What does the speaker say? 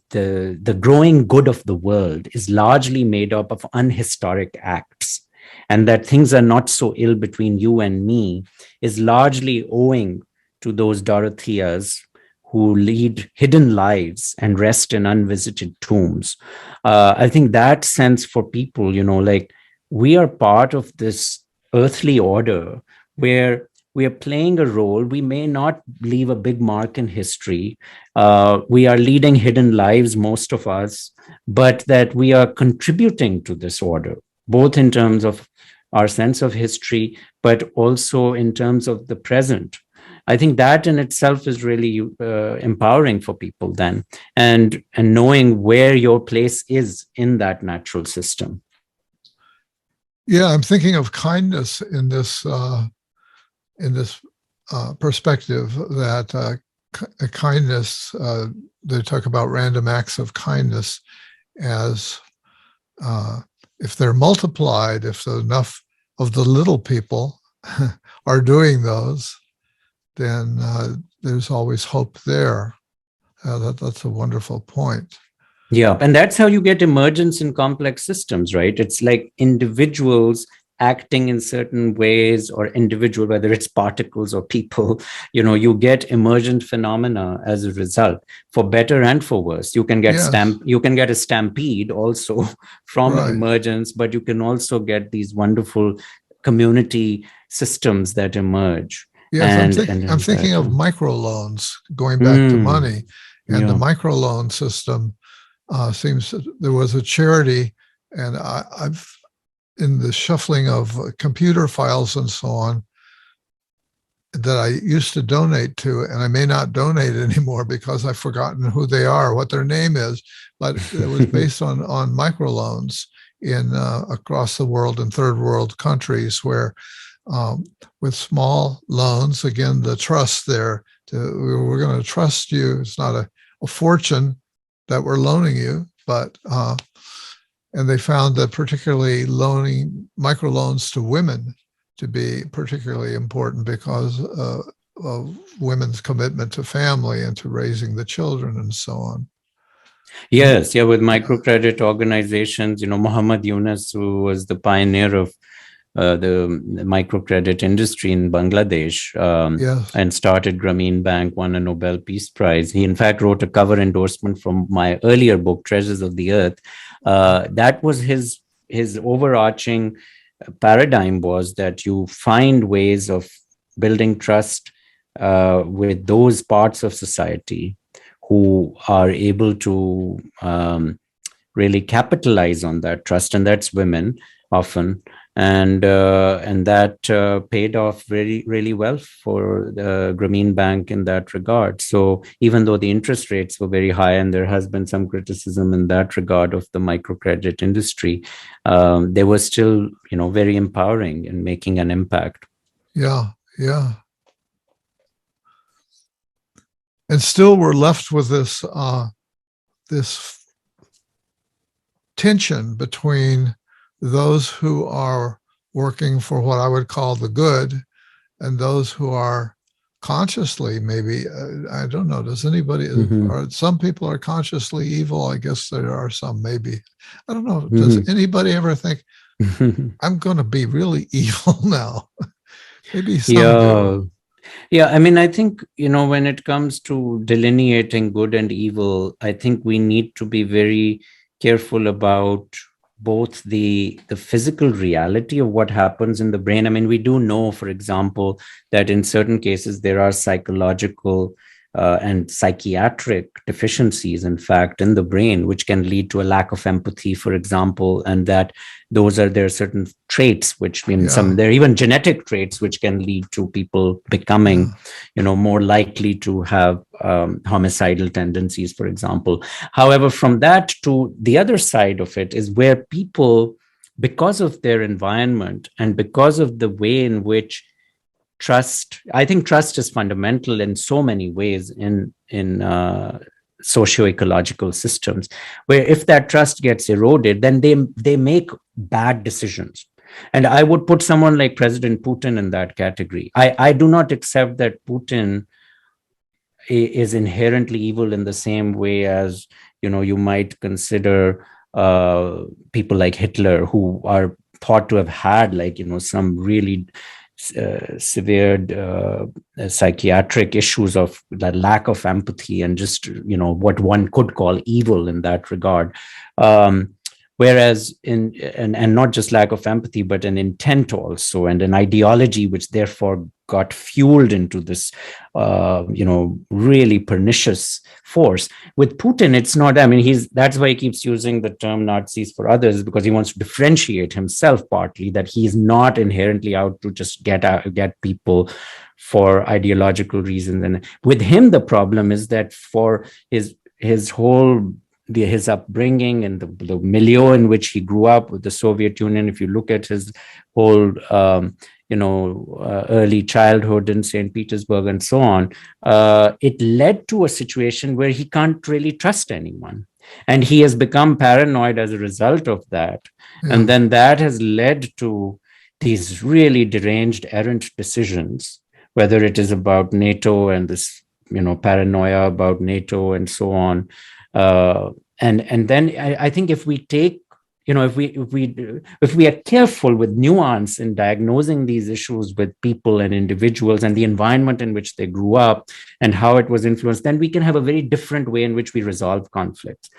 the growing good of the world is largely made up of unhistoric acts, and that things are not so ill between you and me is largely owing to those Dorotheas who lead hidden lives and rest in unvisited tombs. I think that sense for people, like we are part of this earthly order where we are playing a role. We may not leave a big mark in history. We are leading hidden lives, most of us, but that we are contributing to this order, both in terms of our sense of history, but also in terms of the present. I think that in itself is really empowering for people then, and knowing where your place is in that natural system. Yeah, I'm thinking of kindness in this perspective, that kindness, they talk about random acts of kindness as if they're multiplied, if enough of the little people are doing those, then there's always hope there. That's a wonderful point. Yeah, and that's how you get emergence in complex systems, right? It's like individuals acting in certain ways, or individual, whether it's particles or people, you get emergent phenomena as a result, for better and for worse. You can get you can get a stampede also from emergence, but you can also get these wonderful community systems that emerge. Yes, I'm thinking of microloans, going back to money, and the microloan system seems there was a charity, and I've in the shuffling of computer files and so on that I used to donate to, and I may not donate anymore because I've forgotten who they are, what their name is, but it was based on microloans in across the world in third world countries where with small loans, again, the trust there, we're going to trust you. It's not a fortune that we're loaning you, but and they found that particularly loaning microloans to women to be particularly important because of women's commitment to family and to raising the children and so on. Yes, with microcredit organizations, Muhammad Yunus, who was the pioneer of the microcredit industry in Bangladesh, and started Grameen Bank, won a Nobel Peace Prize. He, in fact, wrote a cover endorsement from my earlier book, Treasures of the Earth. That was his overarching paradigm, was that you find ways of building trust with those parts of society who are able to really capitalize on that trust, and that's women often. And that paid off really, really well for the Grameen Bank in that regard. So even though the interest rates were very high, and there has been some criticism in that regard of the microcredit industry, they were still, very empowering in making an impact. Yeah. And still we're left with this this tension between those who are working for what I would call the good and those who are consciously, maybe, I don't know, does anybody, or some people are consciously evil? I guess there are some, maybe. I don't know. Does anybody ever think, I'm going to be really evil now? Maybe some do. Yeah, I mean, I think, when it comes to delineating good and evil, I think we need to be very careful about both the physical reality of what happens in the brain. I mean, we do know, for example, that in certain cases there are psychological and psychiatric deficiencies, in fact, in the brain, which can lead to a lack of empathy, for example, and that there are certain traits which there are even genetic traits which can lead to people becoming, more likely to have homicidal tendencies, for example. However, from that to the other side of it is where people, because of their environment and because of the way in which I think trust is fundamental in so many ways in socio-ecological systems, where if that trust gets eroded, then they make bad decisions. And I would put someone like President Putin in that category. I do not accept that Putin is inherently evil in the same way as, you might consider people like Hitler, who are thought to have had, like, some really severe psychiatric issues of the lack of empathy and just, what one could call evil in that regard. Whereas and not just lack of empathy, but an intent also, and an ideology which therefore got fueled into this really pernicious force. With Putin, it's not, I mean, that's why he keeps using the term Nazis for others, because he wants to differentiate himself, partly that he's not inherently out to just get people for ideological reasons. And with him, the problem is that for his whole his upbringing and the milieu in which he grew up with the Soviet Union, if you look at his whole early childhood in St. Petersburg and so on, it led to a situation where he can't really trust anyone. And he has become paranoid as a result of that. Yeah. And then that has led to these really deranged, errant decisions, whether it is about NATO and this, paranoia about NATO and so on. And then I think if we take, if we are careful with nuance in diagnosing these issues with people and individuals and the environment in which they grew up and how it was influenced, then we can have a very different way in which we resolve conflicts.